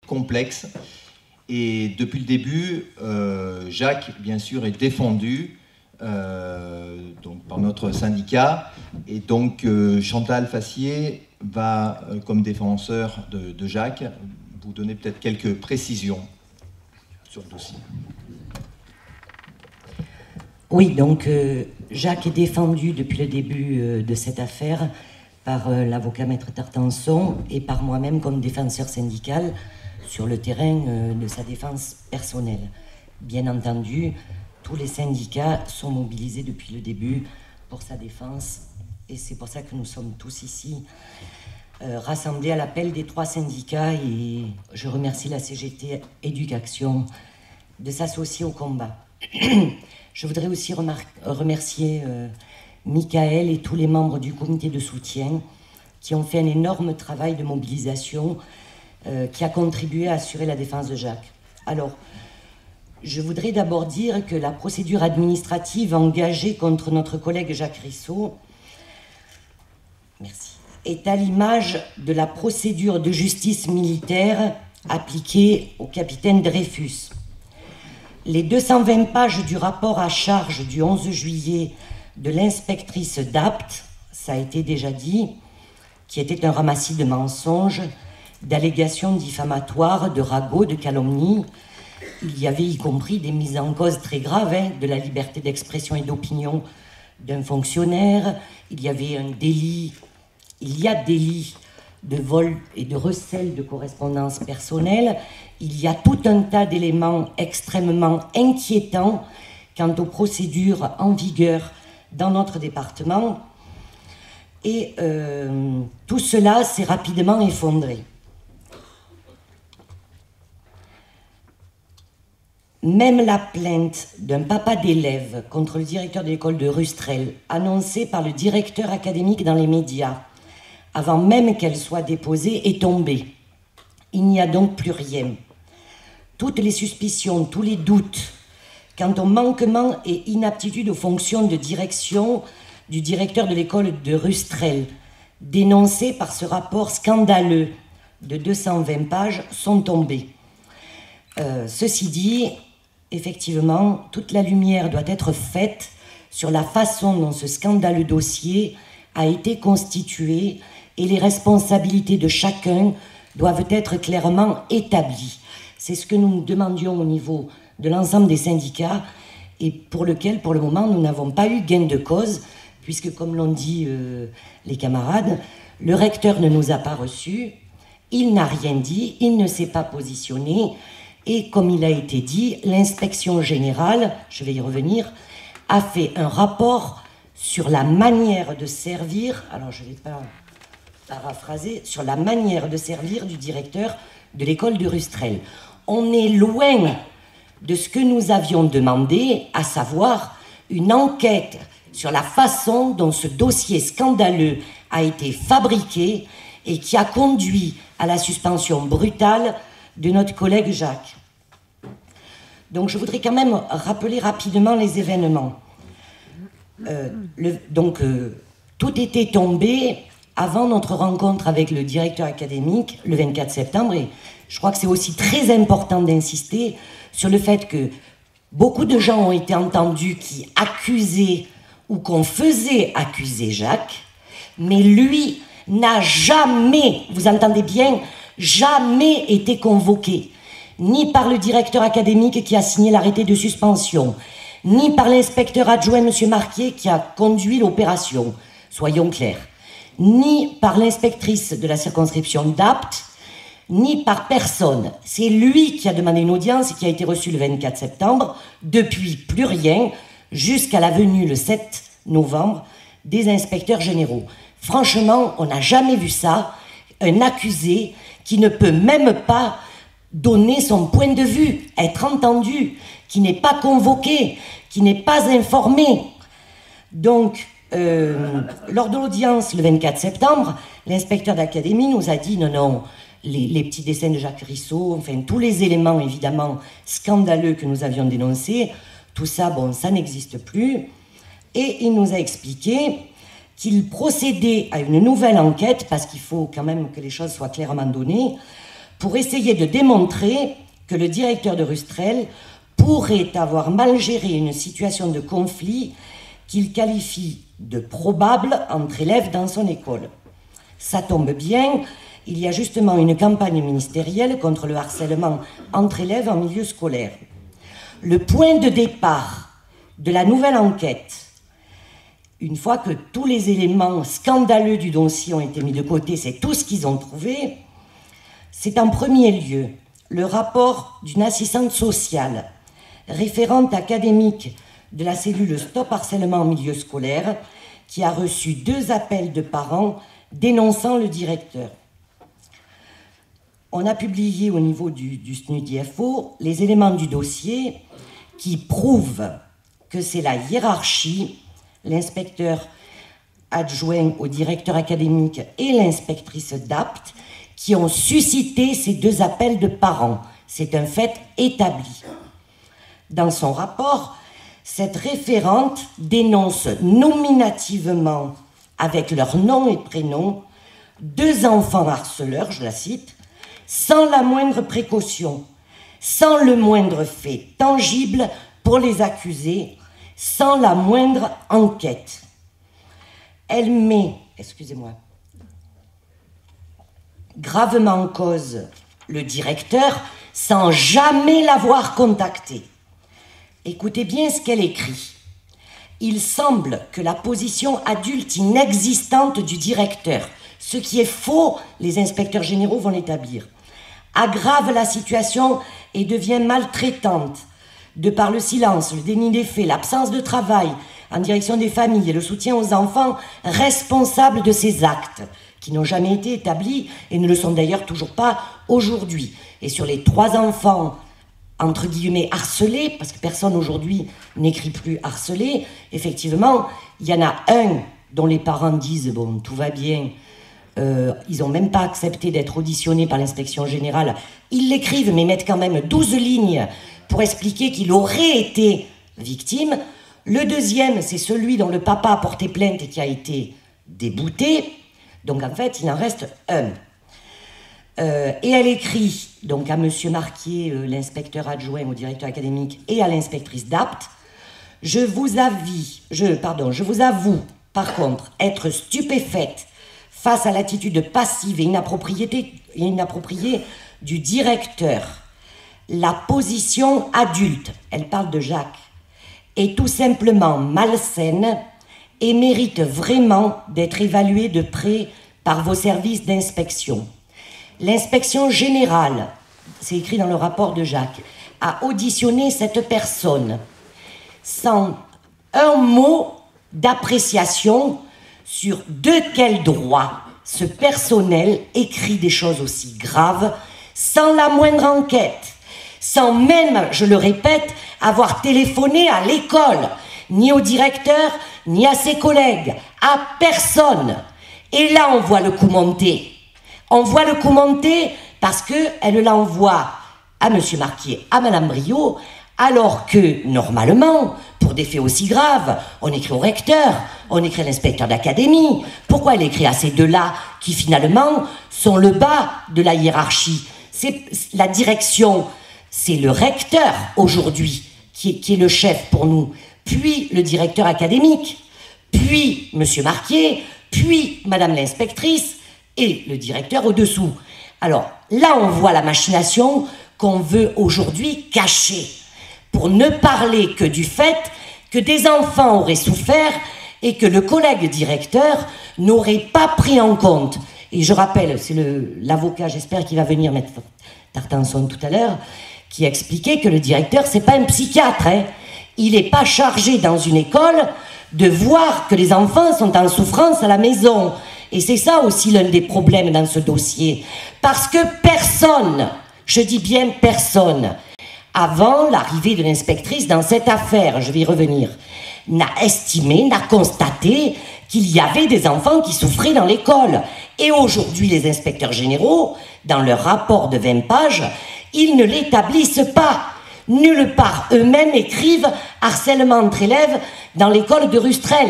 complexe. Et depuis le début, Jacques, bien sûr, est défendu donc, par notre syndicat. Et donc, Chantal Fassier va, comme défenseur de Jacques, vous donner peut-être quelques précisions sur le dossier. Oui, donc Jacques est défendu depuis le début de cette affaire par l'avocat Maître Tartanson et par moi-même comme défenseur syndical sur le terrain de sa défense personnelle. Bien entendu, tous les syndicats sont mobilisés depuis le début pour sa défense et c'est pour ça que nous sommes tous ici rassemblés à l'appel des 3 syndicats et je remercie la CGT Éducation de s'associer au combat. Je voudrais aussi remercier Michael et tous les membres du comité de soutien qui ont fait un énorme travail de mobilisation qui a contribué à assurer la défense de Jacques. Alors, je voudrais d'abord dire que la procédure administrative engagée contre notre collègue Jacques Rissot est à l'image de la procédure de justice militaire appliquée au capitaine Dreyfus. Les 220 pages du rapport à charge du 11 juillet de l'inspectrice d'Apt, ça a été déjà dit, qui était un ramassis de mensonges, d'allégations diffamatoires, de ragots, de calomnies. Il y avait y compris des mises en cause très graves de la liberté d'expression et d'opinion d'un fonctionnaire. Il y avait un délit, il y a délit de vol et de recel de correspondance personnelle. Il y a tout un tas d'éléments extrêmement inquiétants quant aux procédures en vigueur dans notre département. Et tout cela s'est rapidement effondré. Même la plainte d'un papa d'élève contre le directeur de l'école de Rustrel, annoncée par le directeur académique dans les médias, avant même qu'elle soit déposée, est tombée. Il n'y a donc plus rien. Toutes les suspicions, tous les doutes quant au manquement et inaptitude aux fonctions de direction du directeur de l'école de Rustrel, dénoncés par ce rapport scandaleux de 220 pages, sont tombés. Ceci dit, effectivement, toute la lumière doit être faite sur la façon dont ce scandaleux dossier a été constitué et les responsabilités de chacun doivent être clairement établies. C'est ce que nous demandions au niveau de l'ensemble des syndicats et pour lequel, pour le moment, nous n'avons pas eu gain de cause, puisque, comme l'ont dit les camarades, le recteur ne nous a pas reçus, il n'a rien dit, il ne s'est pas positionné, et comme il a été dit, l'inspection générale, je vais y revenir, a fait un rapport sur la manière de servir, alors je ne vais pas paraphraser, sur la manière de servir du directeur de l'école de Rustrel. On est loin de ce que nous avions demandé, à savoir une enquête sur la façon dont ce dossier scandaleux a été fabriqué et qui a conduit à la suspension brutale de notre collègue Jacques. Donc je voudrais quand même rappeler rapidement les événements. Tout était tombé avant notre rencontre avec le directeur académique le 24 septembre et je crois que c'est aussi très important d'insister sur le fait que beaucoup de gens ont été entendus qui accusaient ou qu'on faisait accuser Jacques, mais lui n'a jamais, vous entendez bien, jamais été convoqué, ni par le directeur académique qui a signé l'arrêté de suspension, ni par l'inspecteur adjoint M. Marquier qui a conduit l'opération, soyons clairs, ni par l'inspectrice de la circonscription d'Apt, ni par personne. C'est lui qui a demandé une audience et qui a été reçu le 24 septembre. Depuis, plus rien, jusqu'à la venue le 7 novembre des inspecteurs généraux. Franchement, on n'a jamais vu ça. Un accusé qui ne peut même pas donner son point de vue, être entendu, qui n'est pas convoqué, qui n'est pas informé. Donc, lors de l'audience le 24 septembre, l'inspecteur d'académie nous a dit non, les petits dessins de Jacques Rissot, enfin tous les éléments évidemment scandaleux que nous avions dénoncés, tout ça, bon, ça n'existe plus. Et il nous a expliqué qu'il procédait à une nouvelle enquête, parce qu'il faut quand même que les choses soient clairement données, pour essayer de démontrer que le directeur de Rustrel pourrait avoir mal géré une situation de conflit qu'il qualifie de probable entre élèves dans son école. Ça tombe bien, il y a justement une campagne ministérielle contre le harcèlement entre élèves en milieu scolaire. Le point de départ de la nouvelle enquête, une fois que tous les éléments scandaleux du dossier ont été mis de côté, c'est tout ce qu'ils ont trouvé, c'est en premier lieu le rapport d'une assistante sociale, référente académique de la cellule Stop Harcèlement en milieu scolaire, qui a reçu 2 appels de parents dénonçant le directeur. On a publié au niveau du SNUDIFO les éléments du dossier qui prouvent que c'est la hiérarchie, l'inspecteur adjoint au directeur académique et l'inspectrice d'APT, qui ont suscité ces 2 appels de parents. C'est un fait établi. Dans son rapport, cette référente dénonce nominativement, avec leur nom et prénom, 2 enfants harceleurs, je la cite, sans la moindre précaution, sans le moindre fait tangible pour les accuser, sans la moindre enquête. Elle met, excusez-moi, gravement en cause le directeur sans jamais l'avoir contacté. Écoutez bien ce qu'elle écrit. Il semble que la position adulte inexistante du directeur, ce qui est faux, les inspecteurs généraux vont l'établir, aggrave la situation et devient maltraitante, de par le silence, le déni des faits, l'absence de travail en direction des familles et le soutien aux enfants responsables de ces actes, qui n'ont jamais été établis et ne le sont d'ailleurs toujours pas aujourd'hui. Et sur les 3 enfants, entre guillemets, harcelés, parce que personne aujourd'hui n'écrit plus harcelé, effectivement, il y en a un dont les parents disent « bon, tout va bien », ils n'ont même pas accepté d'être auditionnés par l'inspection générale. Ils l'écrivent, mais mettent quand même 12 lignes pour expliquer qu'il aurait été victime. Le deuxième, c'est celui dont le papa a porté plainte et qui a été débouté. Donc en fait, il en reste un. Et elle écrit donc à M. Marquier, l'inspecteur adjoint au directeur académique, et à l'inspectrice d'APT, je vous avoue, par contre, être stupéfaite face à l'attitude passive et inappropriée du directeur. La position adulte, elle parle de Jacques, est tout simplement malsaine et mérite vraiment d'être évaluée de près par vos services d'inspection. L'inspection générale, c'est écrit dans le rapport de Jacques, a auditionné cette personne sans un mot d'appréciation sur de quel droit ce personnel écrit des choses aussi graves sans la moindre enquête, sans même, je le répète, avoir téléphoné à l'école, ni au directeur, ni à ses collègues, à personne. Et là, on voit le coup monter. On voit le coup monter parce qu'elle l'envoie à M. Marquier, à Mme Briot, alors que, normalement, pour des faits aussi graves, on écrit au recteur, on écrit à l'inspecteur d'académie. Pourquoi elle écrit à ces 2-là qui, finalement, sont le bas de la hiérarchie? C'est la direction, c'est le recteur, aujourd'hui, qui est le chef pour nous, puis le directeur académique, puis M. Marquier, puis Mme l'inspectrice, et le directeur au-dessous. Alors, là, on voit la machination qu'on veut aujourd'hui cacher, pour ne parler que du fait que des enfants auraient souffert et que le collègue directeur n'aurait pas pris en compte. Et je rappelle, c'est l'avocat, j'espère qu'il va venir, mettre Tartanson tout à l'heure, qui expliquait que le directeur, c'est pas un psychiatre, hein. Il n'est pas chargé dans une école de voir que les enfants sont en souffrance à la maison. Et c'est ça aussi l'un des problèmes dans ce dossier. Parce que personne, je dis bien personne, avant l'arrivée de l'inspectrice dans cette affaire, je vais y revenir, n'a estimé, n'a constaté qu'il y avait des enfants qui souffraient dans l'école. Et aujourd'hui, les inspecteurs généraux, dans leur rapport de 20 pages, ils ne l'établissent pas. Nulle part, eux-mêmes écrivent harcèlement entre élèves dans l'école de Rustrel.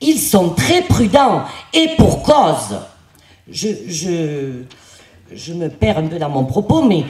Ils sont très prudents, et pour cause. je me perds un peu dans mon propos, mais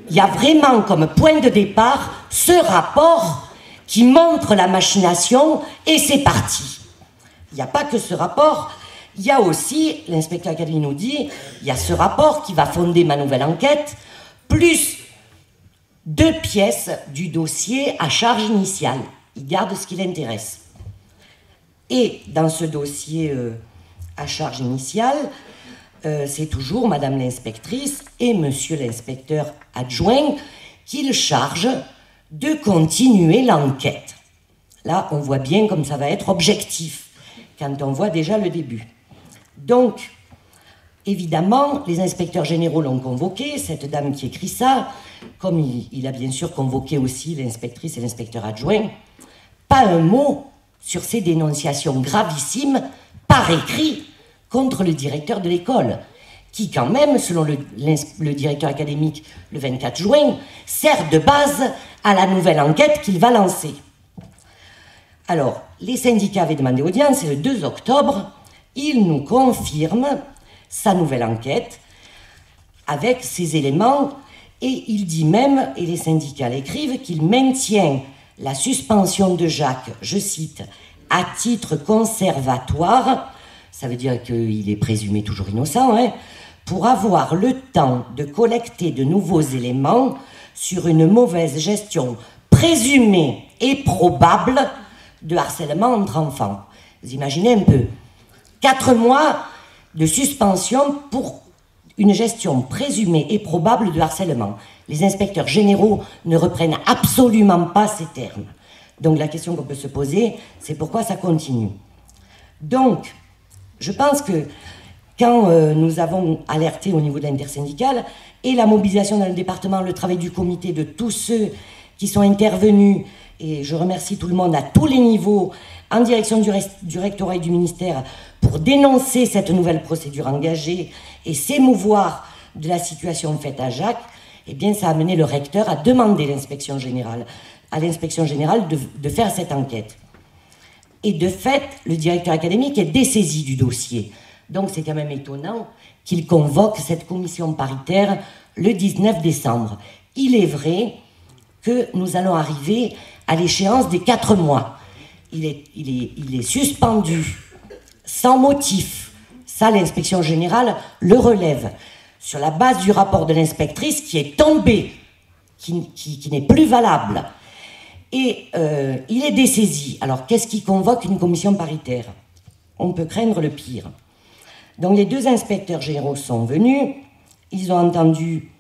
il y a vraiment comme point de départ ce rapport qui montre la machination et c'est parti. Il n'y a pas que ce rapport, il y a aussi, l'inspecteur académique nous dit, il y a ce rapport qui va fonder ma nouvelle enquête, plus 2 pièces du dossier à charge initiale. Il garde ce qui l'intéresse. Et dans ce dossier à charge initiale, c'est toujours Madame l'inspectrice et Monsieur l'inspecteur adjoint qui le chargent de continuer l'enquête. Là, on voit bien comme ça va être objectif, quand on voit déjà le début. Donc, évidemment, les inspecteurs généraux l'ont convoqué, cette dame qui écrit ça, comme il a bien sûr convoqué aussi l'inspectrice et l'inspecteur adjoint. Pas un mot sur ces dénonciations gravissimes par écrit contre le directeur de l'école, qui quand même, selon le directeur académique le 24 juin, sert de base à la nouvelle enquête qu'il va lancer. Alors, les syndicats avaient demandé audience et le 2 octobre, il nous confirme sa nouvelle enquête avec ses éléments et il dit même, et les syndicats l'écrivent, qu'il maintient la suspension de Jacques, je cite, à titre conservatoire, ça veut dire qu'il est présumé toujours innocent, hein, pour avoir le temps de collecter de nouveaux éléments sur une mauvaise gestion présumée et probable de harcèlement entre enfants. Vous imaginez un peu, 4 mois de suspension pour une gestion présumée et probable de harcèlement. Les inspecteurs généraux ne reprennent absolument pas ces termes. Donc la question qu'on peut se poser, c'est pourquoi ça continue. Donc, je pense que quand nous avons alerté au niveau de l'intersyndicale, et la mobilisation dans le département, le travail du comité, de tous ceux qui sont intervenus, et je remercie tout le monde à tous les niveaux, en direction du rectorat et du ministère, pour dénoncer cette nouvelle procédure engagée et s'émouvoir de la situation faite à Jacques, eh bien ça a amené le recteur à demander à l'inspection générale de faire cette enquête. Et de fait, le directeur académique est dessaisi du dossier. Donc c'est quand même étonnant qu'il convoque cette commission paritaire le 19 décembre. Il est vrai que nous allons arriver à l'échéance des 4 mois. Il est suspendu sans motif. Ça, l'inspection générale le relève. Sur la base du rapport de l'inspectrice qui est tombé, qui n'est plus valable. Et il est dessaisi. Alors, qu'est-ce qui convoque une commission paritaire? On peut craindre le pire. Donc, les 2 inspecteurs généraux sont venus. Ils ont entendu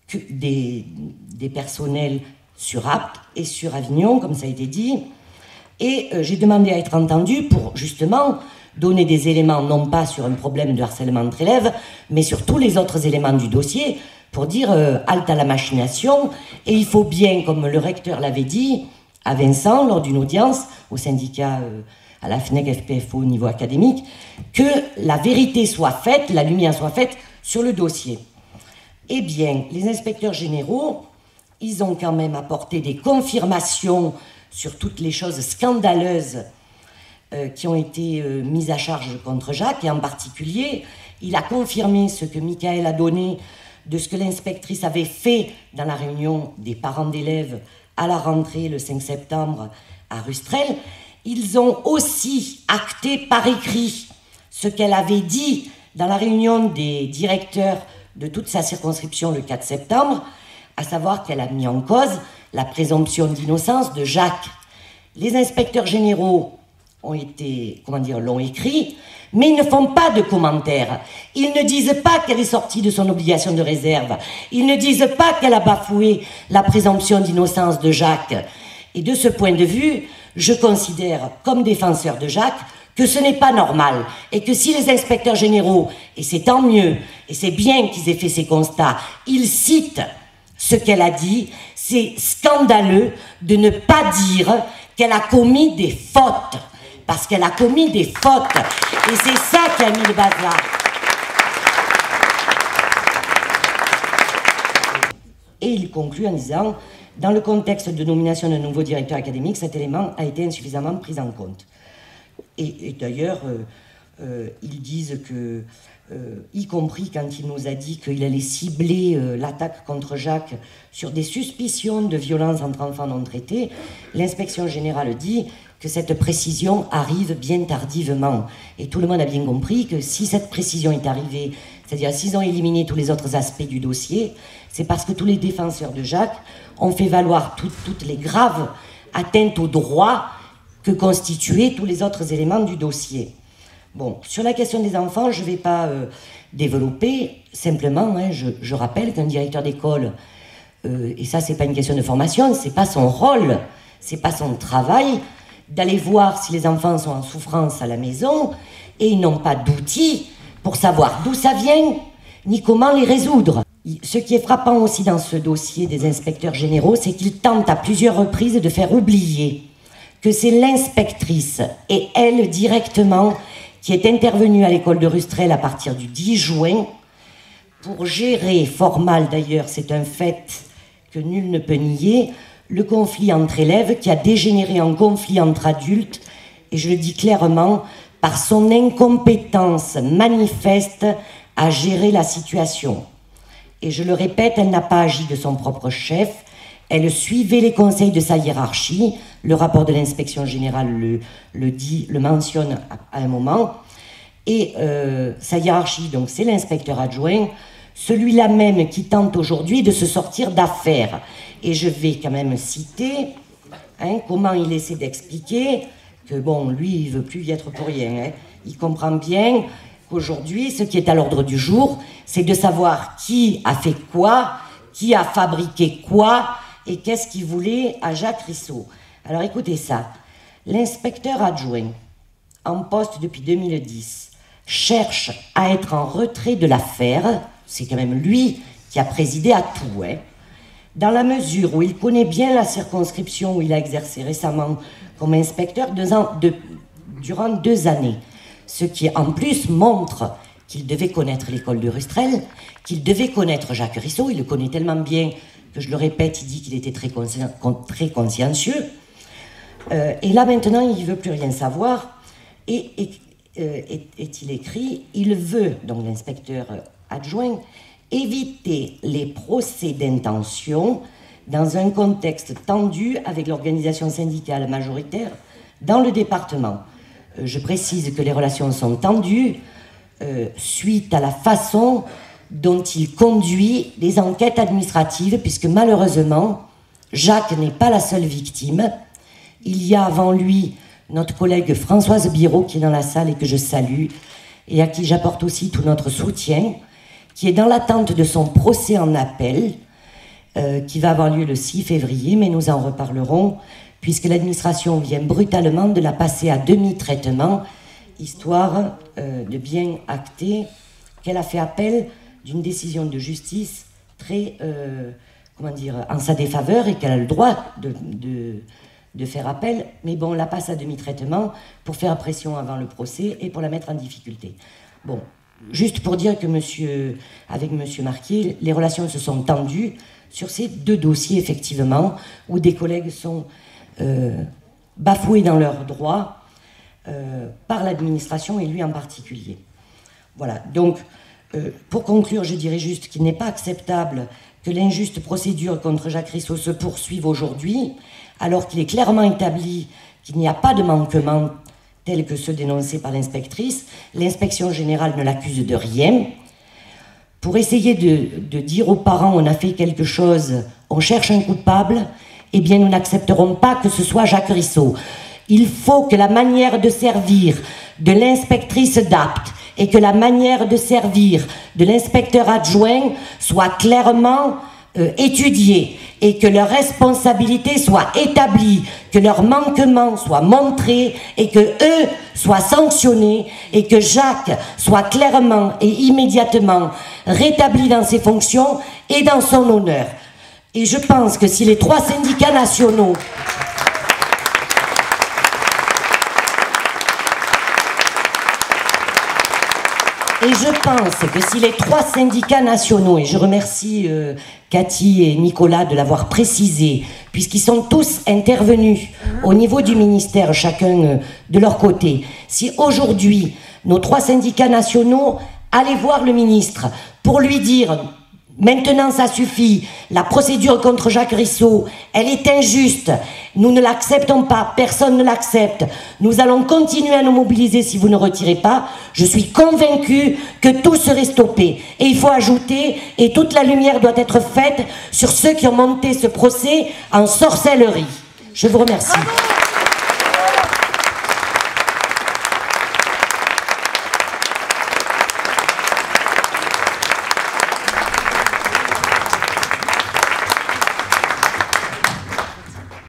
que des personnels sur Apt et sur Avignon, comme ça a été dit. Et j'ai demandé à être entendu pour, justement, donner des éléments, non pas sur un problème de harcèlement entre élèves, mais sur tous les autres éléments du dossier, pour dire halte à la machination. Et il faut bien, comme le recteur l'avait dit à Vincent, lors d'une audience au syndicat, à la FNEC FPFO au niveau académique, que la vérité soit faite, la lumière soit faite sur le dossier. Eh bien, les inspecteurs généraux, ils ont quand même apporté des confirmations sur toutes les choses scandaleuses qui ont été mises à charge contre Jacques, et en particulier, il a confirmé ce que Michael a donné de ce que l'inspectrice avait fait dans la réunion des parents d'élèves à la rentrée le 5 septembre à Rustrel. Ils ont aussi acté par écrit ce qu'elle avait dit dans la réunion des directeurs de toute sa circonscription le 4 septembre, à savoir qu'elle a mis en cause la présomption d'innocence de Jacques. Les inspecteurs généraux l'ont écrit, mais ils ne font pas de commentaires. Ils ne disent pas qu'elle est sortie de son obligation de réserve. Ils ne disent pas qu'elle a bafoué la présomption d'innocence de Jacques. Et de ce point de vue, je considère, comme défenseur de Jacques, que ce n'est pas normal. Et que si les inspecteurs généraux, et c'est tant mieux, et c'est bien qu'ils aient fait ces constats, ils citent ce qu'elle a dit, c'est scandaleux de ne pas dire qu'elle a commis des fautes. Parce qu'elle a commis des fautes. Et c'est ça qui a mis le bazar. Et il conclut en disant, dans le contexte de nomination d'un nouveau directeur académique, cet élément a été insuffisamment pris en compte. Et d'ailleurs, Ils disent que, y compris quand il nous a dit qu'il allait cibler l'attaque contre Jacques sur des suspicions de violence entre enfants non traités, l'inspection générale dit que cette précision arrive bien tardivement. Et tout le monde a bien compris que si cette précision est arrivée, c'est-à-dire s'ils ont éliminé tous les autres aspects du dossier, c'est parce que tous les défenseurs de Jacques ont fait valoir toutes les graves atteintes aux droits que constituaient tous les autres éléments du dossier. Bon, sur la question des enfants, je ne vais pas développer, simplement, hein, je rappelle qu'un directeur d'école, et ça c'est pas une question de formation, c'est pas son rôle, c'est pas son travail, d'aller voir si les enfants sont en souffrance à la maison, et ils n'ont pas d'outils pour savoir d'où ça vient, ni comment les résoudre. Ce qui est frappant aussi dans ce dossier des inspecteurs généraux, c'est qu'ils tentent à plusieurs reprises de faire oublier que c'est l'inspectrice, et elle directement, qui est intervenue à l'école de Rustrel à partir du 10 juin, pour gérer, fort mal d'ailleurs, c'est un fait que nul ne peut nier, le conflit entre élèves qui a dégénéré en conflit entre adultes, et je le dis clairement, par son incompétence manifeste à gérer la situation. Et je le répète, elle n'a pas agi de son propre chef, elle suivait les conseils de sa hiérarchie, le rapport de l'inspection générale le mentionne à un moment, et sa hiérarchie, donc c'est l'inspecteur adjoint, celui-là même qui tente aujourd'hui de se sortir d'affaire. Et je vais quand même citer comment il essaie d'expliquer que, bon, lui, il ne veut plus y être pour rien. Il comprend bien qu'aujourd'hui, ce qui est à l'ordre du jour, c'est de savoir qui a fait quoi, qui a fabriqué quoi, et qu'est-ce qu'il voulait à Jacques Rissot. Alors écoutez ça, l'inspecteur adjoint, en poste depuis 2010, cherche à être en retrait de l'affaire, c'est quand même lui qui a présidé à tout, dans la mesure où il connaît bien la circonscription où il a exercé récemment comme inspecteur durant 2 années, ce qui en plus montre qu'il devait connaître l'école de Rustrel, qu'il devait connaître Jacques Rissot, il le connaît tellement bien que je le répète, il dit qu'il était très consciencieux, et là maintenant il ne veut plus rien savoir, est-il écrit, il veut, donc l'inspecteur adjoint, éviter les procès d'intention dans un contexte tendu avec l'organisation syndicale majoritaire dans le département. Je précise que les relations sont tendues suite à la façon dont il conduit les enquêtes administratives, puisque malheureusement, Jacques n'est pas la seule victime. Il y a avant lui notre collègue Françoise Biraud, qui est dans la salle et que je salue, et à qui j'apporte aussi tout notre soutien, qui est dans l'attente de son procès en appel, qui va avoir lieu le 6 février, mais nous en reparlerons, puisque l'administration vient brutalement de la passer à demi-traitement, histoire de bien acter qu'elle a fait appel d'une décision de justice très, en sa défaveur, et qu'elle a le droit de faire appel, mais bon, on la passe à demi-traitement pour faire pression avant le procès et pour la mettre en difficulté. Bon, juste pour dire que avec M. Marquier, les relations se sont tendues sur ces 2 dossiers, effectivement, où des collègues sont bafoués dans leurs droits par l'administration, et lui en particulier. Voilà, donc, pour conclure, je dirais juste qu'il n'est pas acceptable que l'injuste procédure contre Jacques Rissot se poursuive aujourd'hui, alors qu'il est clairement établi qu'il n'y a pas de manquement tels que ceux dénoncés par l'inspectrice. L'inspection générale ne l'accuse de rien. Pour essayer de dire aux parents on a fait quelque chose, on cherche un coupable, eh bien nous n'accepterons pas que ce soit Jacques Rissot. Il faut que la manière de servir de l'inspectrice d'Apt et que la manière de servir de l'inspecteur adjoint soit clairement étudiée, et que leurs responsabilités soient établies, que leurs manquements soient montrés, et que eux soient sanctionnés, et que Jacques soit clairement et immédiatement rétabli dans ses fonctions et dans son honneur. Et je pense que si les 3 syndicats nationaux et je remercie Cathy et Nicolas de l'avoir précisé, puisqu'ils sont tous intervenus au niveau du ministère, chacun de leur côté. Si aujourd'hui, nos 3 syndicats nationaux allaient voir le ministre pour lui dire « Maintenant, ça suffit, la procédure contre Jacques Rissot, elle est injuste, nous ne l'acceptons pas, personne ne l'accepte, nous allons continuer à nous mobiliser si vous ne retirez pas », je suis convaincue que tout serait stoppé. Et il faut ajouter, et toute la lumière doit être faite sur ceux qui ont monté ce procès en sorcellerie. Je vous remercie.